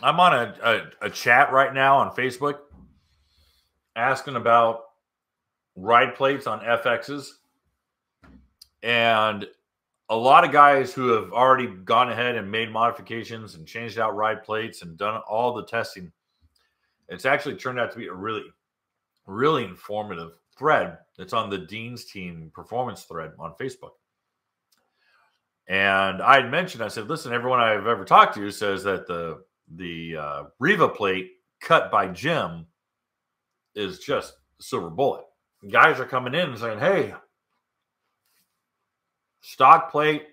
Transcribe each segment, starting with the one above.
I'm on a chat right now on Facebook asking about ride plates on FXs. And a lot of guys who have already gone ahead and made modifications and changed out ride plates and done all the testing, it's actually turned out to be a really, really informative thread that's on the Dean's Team performance thread on Facebook. And I had mentioned, I said, listen, everyone I've ever talked to says that the Riva plate cut by Jim is just silver bullet. Guys are coming in and saying, hey, stock plate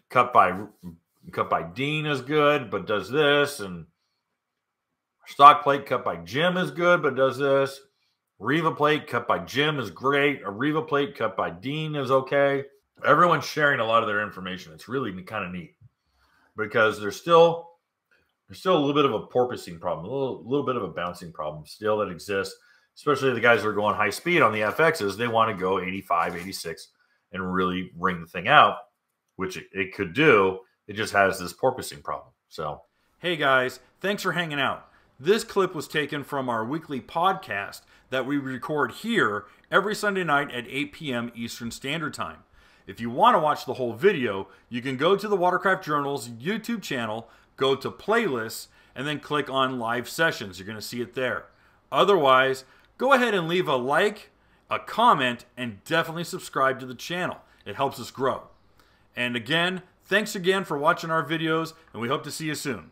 cut by Dean is good, but does this, and stock plate cut by Jim is good, but does this. Riva plate cut by Jim is great. A Riva plate cut by Dean is okay. Everyone's sharing a lot of their information. It's really kind of neat because there's still a little bit of a porpoising problem, a little bit of a bouncing problem still that exists, especially the guys who are going high speed on the FXs. They want to go 85, 86 and really ring the thing out, which it could do. It just has this porpoising problem. So, hey guys, thanks for hanging out. This clip was taken from our weekly podcast that we record here every Sunday night at 8 p.m. Eastern Standard Time. If you want to watch the whole video, you can go to the Watercraft Journal's YouTube channel, go to playlists, and then click on live sessions. You're going to see it there. Otherwise, go ahead and leave a like, a comment, and definitely subscribe to the channel. It helps us grow. And again, thanks again for watching our videos, and we hope to see you soon.